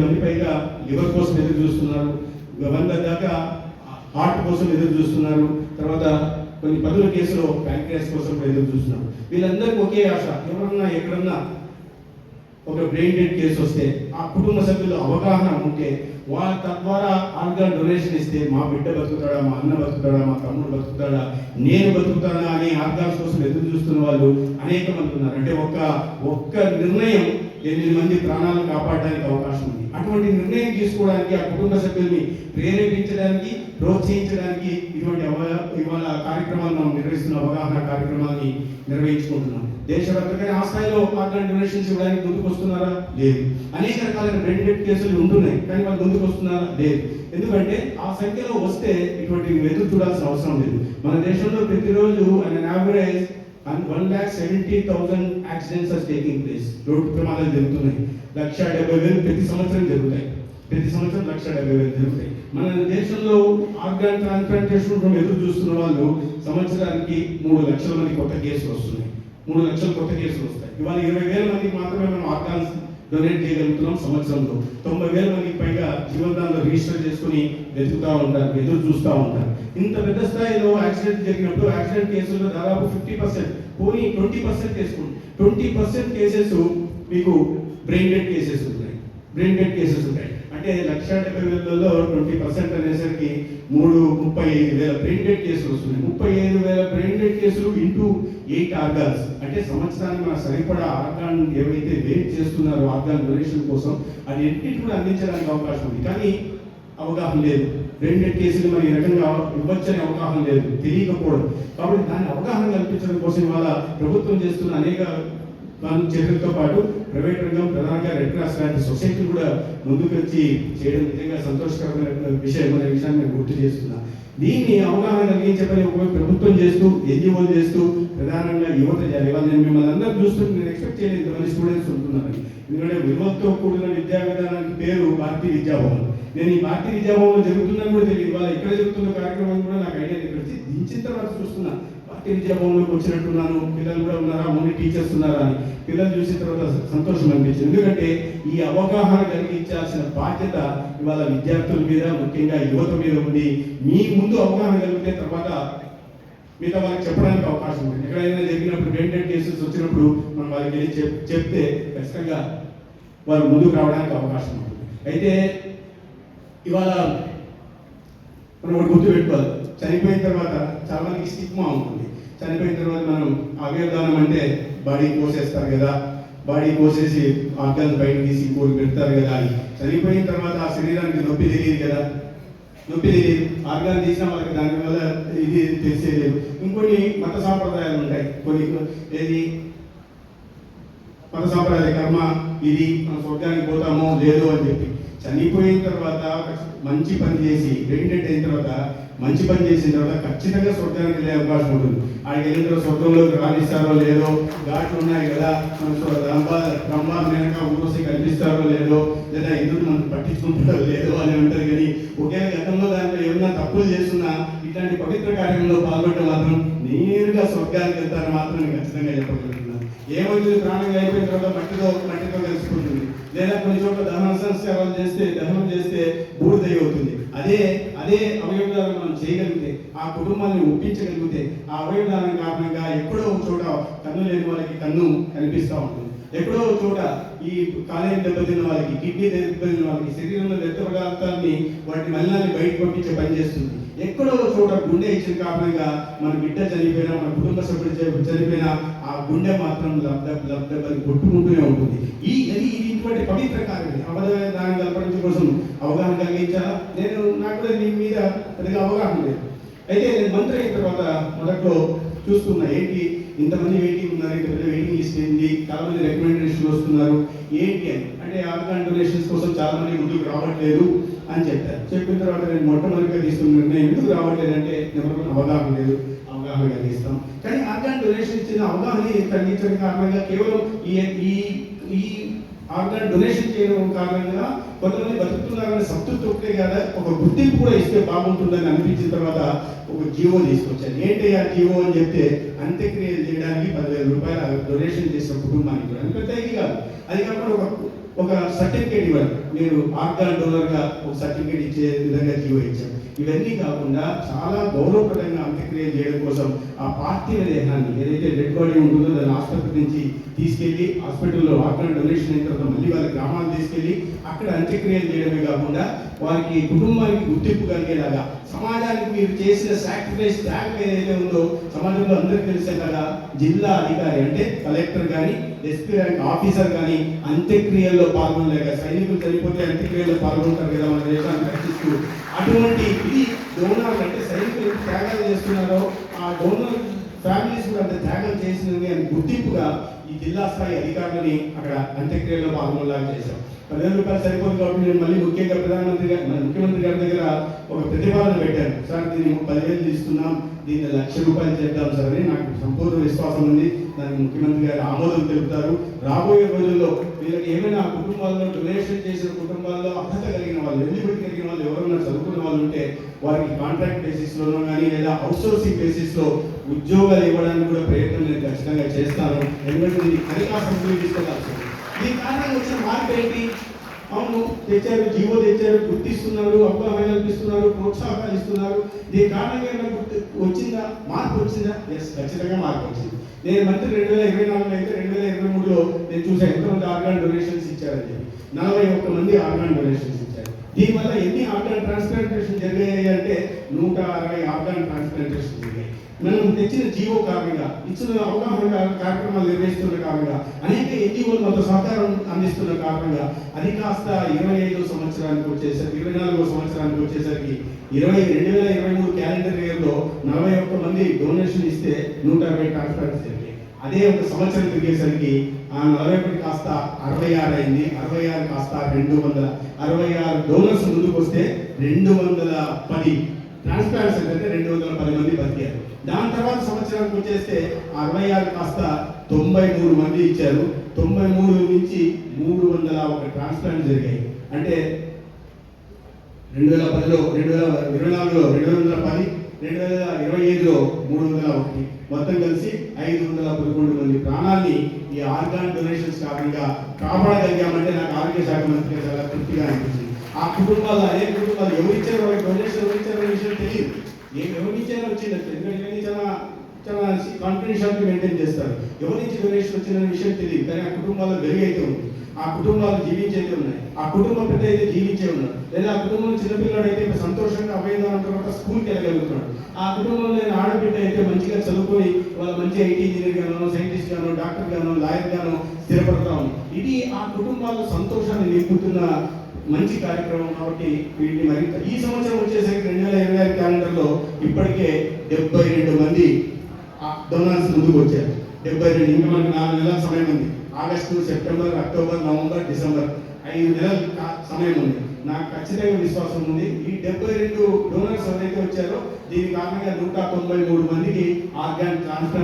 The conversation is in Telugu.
మంది పైగా లివర్ కోసం ఎదురు చూస్తున్నారు, 100 దాకా హార్ట్ కోసం ఎదురు చూస్తున్నారు, తర్వాత కొన్ని 10 కేసులు ప్యాంక్రియాస్ కోసం ఎదురు చూస్తున్నారు. వీళ్ళందరికీ ఒకే ఆశ, ఎవరన్నా ఎక్కడన్నా ఒక బ్రెయిన్ డెడ్ కేసు వస్తే ఆ కుటుంబ సభ్యులు అవగాహన ఉంటే వాళ్ళ తద్వారా ఆర్గాన్ డొనేషన్ ఇస్తే మా బిడ్డ బతుకుతాడా, మా అన్న బతుకుతాడా, మా తమ్ముడు బతుకుతాడా, నేను బతుకుతాడా అని ఆర్గాన్స్ కోసం ఎదురు చూస్తున్న వాళ్ళు అనేక మంది ఉన్నారు. అంటే ఒక్క నిర్ణయం 8 మంది ప్రాణాలను కాపాడడానికి అవకాశం ఉంది. అటువంటి నిర్ణయం తీసుకోవడానికి ఆ కుటుంబ సభ్యుల్ని ప్రేరేపించడానికి, ప్రోత్సహించడానికి ఇటువంటి ఇవాళ కార్యక్రమాలు మనం నిర్వహిస్తున్న అవగాహన కార్యక్రమాన్ని నిర్వహించుకుంటున్నాం. దేశవ్యాప్తంగా ఆ స్థాయిలో ఆర్గాన్ డొనేషన్స్ ఇవ్వడానికి ముందుకు వస్తున్నారా? లేదు. అనేక రకాలైన బ్రెయిన్ డెడ్ కేసులు ఉంటున్నాయి, కానీ వాళ్ళు ముందుకు వస్తున్నారా? లేదు. ఎందుకంటే ఆ సంఖ్యలో వస్తే ఇటువంటి ఎదురు చూడాల్సిన అవసరం లేదు. మన దేశంలో ప్రతిరోజు average 1,70,000 accidents are taking place. Road ప్రమాదాలు జరుగుతున్నాయి. 1,70,000 ప్రతి సంవత్సరం జరుగుతాయి. ప్రతి సంవత్సరం 1,70,000 జరుగుతాయి. మన దేశంలో ఆర్గాన్ ట్రాన్స్ప్లాంటేషన్ ఎదురు చూస్తున్న వాళ్ళు సంవత్సరానికి 3 లక్షల మంది కొత్త కేసులు వస్తున్నాయి. 3 లక్షల కొత్త కేసులు వస్తాయి. ఇవాళ 20,000 మందికి మాత్రమే మనం ఆర్గాన్స్ డొనేట్ చేయగలుగుతున్నాం సంవత్సరంలో. 90,000 మందికి పైగా జీవనదానంలో రిజిస్టర్ చేసుకుని వెతుకుతూ ఉంటారు, ఎదురు చూస్తూ ఉంటారు. ఇంత పెద్ద స్థాయిలో యాక్సిడెంట్ జరిగినప్పుడు యాక్సిడెంట్ కేసుల్లో దాదాపు 50%, పోనీ 20% తీసుకోండి, 20% కేసెస్ మీకు బ్రెయిన్ డెడ్ కేసెస్ ఉంటాయి. బ్రెయిన్ డెడ్ కేసెస్ ఉంటాయి అంటే 1,70,000లో 20% అనేసరికి 35,000 బ్రెయిన్ డెడ్ కేసులు వస్తున్నాయి. 35,000 బ్రెయిన్ డెడ్ కేసులు ఇంటూ 8 ఆర్గాన్స్ అంటే సంవత్సరానికి మన సరిపడా ఆర్గాన్ ఏవైతే వెయిట్ చేస్తున్నారో ఆర్గాన్ డొనేషన్ కోసం అది ఎన్నింటి కూడా అందించడానికి అవకాశం ఉంది. కానీ అవగాహన లేదు. బ్రెయిన్ డెడ్ కేసులు మరి ఈ రకంగా ఇవ్వచ్చని అవగాహన లేదు, తెలియకపోవడం. కాబట్టి దాన్ని అవగాహన కల్పించడం కోసం ఇవాళ ప్రభుత్వం చేస్తున్న అనేక చర్యలతో పాటు ప్రైవేట్ రంగం, ప్రధానంగా రెడ్ క్రాస్ లాంటి సొసైటీ కూడా ముందుకు వచ్చి చేయడం నిజంగా సంతోషకరమైన విషయం అనే విషయాన్ని నేను గుర్తు చేస్తున్నా. దీన్ని అవగాహన కలిగించే పని ఒకవైపు ప్రభుత్వం చేస్తూ, ఎన్జిఓలు చేస్తూ, ప్రధానంగా యువత చేయాలి. ఇవాళ నేను మిమ్మల్ని అందరూ చూస్తుంటే నేను ఎక్స్పెక్ట్ చేయలేదు ఇంతమంది స్టూడెంట్స్ ఉంటున్నారని. ఎందుకంటే విలువలతో కూడిన విద్యా విధానానికి పేరు భారతీయ విద్యాభవన్. నేను ఈ భారతీయ విద్యాభవన్లో జరుగుతుందని కూడా తెలియదు. ఇవాళ ఇక్కడ జరుగుతున్న కార్యక్రమం కూడా నాకు ఐడియా ఇక్కడ దించిన తర్వాత చూస్తున్నా. భారతీయ విద్యాభవన్లోకి వచ్చినట్టున్నాను, పిల్లలు కూడా ఉన్నారా, ఓన్లీ టీచర్స్ ఉన్నారా అని పిల్లలు చూసిన తర్వాత సంతోషం అనిపించింది. ఎందుకంటే ఈ అవగాహన కలిగించాల్సిన బాధ్యత ఇవాళ విద్యార్థుల మీద, ముఖ్యంగా యువత మీద ఉంది. మీ ముందు అవగాహన కలిగితే తర్వాత మిగతా వాళ్ళకి చెప్పడానికి అవకాశం ఉంది. ఎక్కడైనా జరిగినప్పుడు బ్రెయిన్ డెడ్ కేసెస్ వచ్చినప్పుడు మనం వాళ్ళకి వెళ్ళి చెప్తే ఖచ్చితంగా వారు ముందుకు రావడానికి అవకాశం ఉంటుంది. అయితే ఇవాళ మనం ఒకటి గుర్తుపెట్టుకోవాలి, చనిపోయిన తర్వాత చాలా మందికి స్టిగ్మా ఉంటుంది. చనిపోయిన తర్వాత మనం అవయవదానం అంటే బాడీ కోసేస్తారు కదా, బాడీ కోసేసి ఆర్గాన్స్ బయట తీసి ఇంకోటి పెడతారు కదా అని. చనిపోయిన తర్వాత ఆ శరీరానికి నొప్పి తెలియదు కదా, నొప్పి తెలియదు. ఆర్గాన్ తీసినా వాళ్ళకి దానివల్ల ఇది తెలిసేది. ఇంకొన్ని మత సాంప్రదాయాలు ఉంటాయి, కొన్ని ఏది మత సాంప్రదాయ కర్మ ఇది మనం స్వర్గానికి పోతామో లేదో అని చెప్పి. చనిపోయిన తర్వాత మంచి పని చేసి, బ్రెయిన్ డెడ్ అయిన తర్వాత మంచి పని చేసిన తర్వాత ఖచ్చితంగా స్వర్గానికి వెళ్ళే అవకాశం ఉంటుంది. ఆడికి వెళ్ళిన తర్వాత స్వర్గంలోకి రాణిస్తారో లేదో, ఘాట్లు ఉన్నాయి కదా, బ్రహ్మాలు వెనక ఊసి కల్పిస్తారో లేదో, లేదా ఎందుకు మనం పట్టించుకుంటారో లేదో అని ఉంటుంది. కానీ ఒకే గతంలో దాంట్లో ఏమన్నా తప్పులు చేస్తున్నా ఇట్లాంటి పవిత్ర కార్యంలో పాల్గొనడం మాత్రం నేరుగా స్వర్గానికి వెళ్తారని మాత్రం నేను ఖచ్చితంగా చెప్పగలుగుతున్నాను. ఏమవుతుంది, ప్రాణంగా అయిపోయిన తర్వాత మట్టితో కలిసిపోతుంది. లేదా కొన్ని చోట్ల దహన సంస్కారాలు చేస్తే, దహనం చేస్తే బూడిద అవుతుంది. అదే అవయవదానం మనం చేయగలిగితే, ఆ కుటుంబాన్ని ఒప్పించగలిగితే, ఆ అవయవదానం కారణంగా ఎక్కడో ఒక చోట కన్ను లేని వాళ్ళకి కన్ను కనిపిస్తూ ఉంటుంది. ఎక్కడో ఒక చోట ఈ కాలేయం దెబ్బతిన్న వాళ్ళకి, కిడ్నీ దెబ్బతిన్న వాళ్ళకి శరీరంలో రక్త పదార్థాన్ని, వాటి మలినాన్ని బయటకు పంపించే పని చేస్తుంది. ఎక్కడో చోట గుండె ఇచ్చిన కారణంగా మన బిడ్డ చనిపోయినా, మన కుటుంబ సభ్యుడు చనిపోయినా ఆ గుండె మాత్రం లబ్ధబని కొట్టుకుంటూనే ఉంటుంది. ఇటువంటి పవిత్ర కార్యం అవయవదానం కల్పించడం కోసం అవగాహన కలిగించాలా? నాకు కూడా దీని మీద పెద్దగా అవగాహన లేదు. అయితే నేను మంత్రి అయిన తర్వాత మొదట్లో చూస్తున్నా, ఏంటి ఇంతమంది వెయిటింగ్ ఉన్నారు, ఇంత పెద్ద వెయిటింగ్ లిస్ట్ ఏంటి, చాలా మంది రికమెండేషన్లు వస్తున్నారు ఏంటి అని. అంటే ఆర్గాన్ డొనేషన్స్ కోసం చాలా మంది ముందుకు రావట్లేదు అని చెప్పారు. చెప్పిన తర్వాత నేను మొట్టమొదటిగా తీసుకున్న నిర్ణయం ఎందుకు రావట్లేదంటే ఎవరికి అవగాహన లేదు, అవగాహన కలిగిస్తాం. కానీ ఆర్గాన్ డొనేషన్ ఇచ్చిన అవగాహన కలిగించడం కారణంగా కేవలం ఈ ఆర్గాన్ డొనేషన్ చేయడం కారణంగా కొంతమంది బతుకుతున్నారనే సంతృప్తి ఒకటే కాదా, ఒక గుర్తింపు కూడా ఇస్తే బాగుంటుందని అనిపించిన తర్వాత ఒక జీవో తీసుకొచ్చాను. ఏంటి ఆ జీవో అని చెప్తే, అంత్యక్రియలు చేయడానికి 10,000 రూపాయలు డొనేషన్ చేసిన కుటుంబానికి కూడా పెద్ద ఇది కాదు. అది కాకుండా ఒక సర్టిఫికేట్ ఇవ్వాలి, మీరు ఆర్గాన్ డోనర్గా ఒక సర్టిఫికేట్ ఇచ్చే విధంగా జీవో ఇచ్చారు. ఇవన్నీ కాకుండా చాలా గౌరవప్రదంగా అంత్యక్రియలు చేయడం కోసం ఆ పార్థివ దేహాన్ని ఏదైతే డెడ్ బాడీ ఉంటుందో దాన్ని ఆసుపత్రి నుంచి తీసుకెళ్లి హాస్పిటల్లో ఆర్గాన్ డొనేషన్ అయిన తర్వాత మళ్ళీ వాళ్ళ గ్రామాలు తీసుకెళ్లి అక్కడ అంత్యక్రియలు చేయడమే కాకుండా వారికి కుటుంబానికి గుర్తింపు కలిగేలాగా సమాజానికి మీరు చేసిన సాక్రిఫైస్ త్యాగం ఏదైతే ఉందో సమాజంలో అందరికీ తెలిసేలాగా జిల్లా అధికారి అంటే కలెక్టర్ కానీ ఎస్పీ ర్యాంక్ ఆఫీసర్ కానీ అంత్యక్రియల్లో పాల్గొనలేక సైనికులు చనిపోతే అంత్యక్రియల్లో పాల్గొంటారు కదా మన దేశాన్ని రక్షిస్తూ అటువంటి ఇది డోనర్ అంటే సైనికులు త్యాగాలు చేస్తున్నారో ఆ డోనర్ ఫ్యామిలీస్ కూడా అంత త్యాగం చేసినవి అని గుర్తింపుగా ఈ జిల్లా స్థాయి అధికారులని అక్కడ అంత్యక్రియల్లో పాల్గొనేలాగా చేశాం. 10,000 రూపాయలు సరిపోదు కాబట్టి నేను మళ్ళీ ముఖ్యంగా ముఖ్యమంత్రి గారి దగ్గర ఒక ప్రతిపాదన పెట్టాను. సార్ దీన్ని 10,000 తీసుకున్నాం, దీన్ని 1,00,000 రూపాయలు చేద్దాం సార్ అని. నాకు సంపూర్ణ విశ్వాసం ఉంది, దానికి ముఖ్యమంత్రి గారు ఆమోదం తెలుపుతారు. రాబోయే రోజుల్లో వీళ్ళకి ఏమైనా కుటుంబాల్లో డొనేషన్ చేసిన కుటుంబాల్లో అర్హత కలిగిన వాళ్ళు, ఎలిజిబిలిటీ కలిగిన వాళ్ళు ఎవరైనా చదువుకున్న వాళ్ళు ఉంటే వారికి కాంట్రాక్ట్ బేసిస్లోనో కానీ లేదా అవుట్సోర్సింగ్ బేసిస్లో ఉద్యోగాలు ఇవ్వడానికి కూడా ప్రయత్నం నేను ఖచ్చితంగా చేస్తాను. ఎందుకంటే దీన్ని అధికారం తీసుకెళ్లాల్సి ఉంది. ఈ కారణంగా వచ్చిన మార్పు ఏంటి? అవును తెచ్చారు, జీవో తెచ్చారు, గుర్తిస్తున్నారు, అవగాహన కల్పిస్తున్నారు, ప్రోత్సాహాలు ఇస్తున్నారు. దీని కారణంగా ఏమైనా వచ్చిందా? మార్పు వచ్చిందా? ఎస్, ఖచ్చితంగా మార్పు వచ్చింది. నేను మంత్రి 2024 అయితే 2023లో నేను చూసాను ఎంతమంది ఆర్గాన్ డొనేషన్స్ ఇచ్చారని చెప్పి 41 మంది ఆర్గాన్ డొనేషన్స్ ఇచ్చారు. దీనివల్ల ఎన్ని ఆర్గాన్ ట్రాన్స్ప్లాంటేషన్ జరిగాయి అంటే 160 ఆర్గాన్ ట్రాన్స్ప్లాంటేషన్ జరిగాయి. మనం తెచ్చిన జీవో కారణంగా ఇచ్చిన అవగాహన కార్యక్రమాలు నిర్వహిస్తున్న కారణంగా అనేక ఎన్జిఓలు మనతో సహకారం అందిస్తున్న కారణంగా అది కాస్త 25వ సంవత్సరానికి వచ్చేసరికి 24వ సంవత్సరానికి వచ్చేసరికి 2023 క్యాలెండర్ ఇయర్లో 41 మంది డొనేషన్ ఇస్తే 160 ట్రాన్స్ప్లాంట్స్ జరిగాయి. అదే ఒక సంవత్సరం తిరిగేసరికి ఆ 41 కాస్త 66 అయింది. 66 కాస్త 266 డోనర్స్ ముందుకు వస్తే 210 ట్రాన్స్ప్లాంట్స్ అంటే 210 మంది బతికారు. దాని తర్వాత సంవత్సరానికి వచ్చేస్తే 66 కాస్త 93 మంది ఇచ్చారు. 93 నుంచి 301 ట్రాన్స్ప్లాంట్ జరిగాయి. అంటే 2010లో 2024లో 210, 2025లో 301, మొత్తం కలిసి 511 మంది ప్రాణాన్ని ఈ ఆర్గాన్ డొనేషన్స్ కారణంగా కాపాడగలిగామంటే నాకు ఆరోగ్య శాఖ మంత్రిగా చాలా తృప్తిగా అనిపించింది. ఆ కుటుంబాలు అనేక కుటుంబాలు ఎవరిచ్చారో వాళ్ళకి డొనేషన్ ఎవరిచ్చారో విషయం తెలియదు. ఎవరిచ్చారో వచ్చిందంటే ఎందుకంటే చాలా కాన్ఫిడెన్షియాలిటీ మెయింటైన్ చేస్తారు. ఎవరి నుంచి డొనేషన్ వచ్చిందనే విషయం తెలియదు. కానీ ఆ కుటుంబాల్లో వెలుగైతే ఉంది, ఆ కుటుంబాలు జీవించైతే ఉన్నాయి, ఆ కుటుంబం పెద్ద అయితే జీవించే ఉన్నారు, లేదా ఆ కుటుంబంలో చిన్నపిల్లాడు అయితే సంతోషంగా అభ్యర్థం తర్వాత స్కూల్కి వెళ్ళగలుగుతున్నాడు. ఆ కుటుంబంలో నేను ఆడబిడ్డ అయితే మంచిగా చదువుకొని వాళ్ళ మంచి ఐటీ ఇంజనీర్ గానో, సైంటిస్ట్ గానో, డాక్టర్ గానో, లాయర్ గానో స్థిరపడతా ఉంది. ఇది ఆ కుటుంబాల్లో సంతోషాన్ని నింపుతున్న మంచి కార్యక్రమం. కాబట్టి వీటిని మరి ఈ సంవత్సరం వచ్చేసరికి 2026 క్యాలెండర్లో ఇప్పటికే 72 మంది డొనార్స్ ముందుకు వచ్చారు. 72. ఇంకా మనకి 4 నెలల సమయం ఉంది. August, September, October, November, December 5 నెలల సమయం ఉంది. నాకు ఖచ్చితంగా విశ్వాసం ఉంది ఈ 72 డోనర్స్ ఎవరైతే వచ్చారో దీని కారణంగా 193 మందికి ఆర్గాన్ ట్రాన్స్ప్లాంట్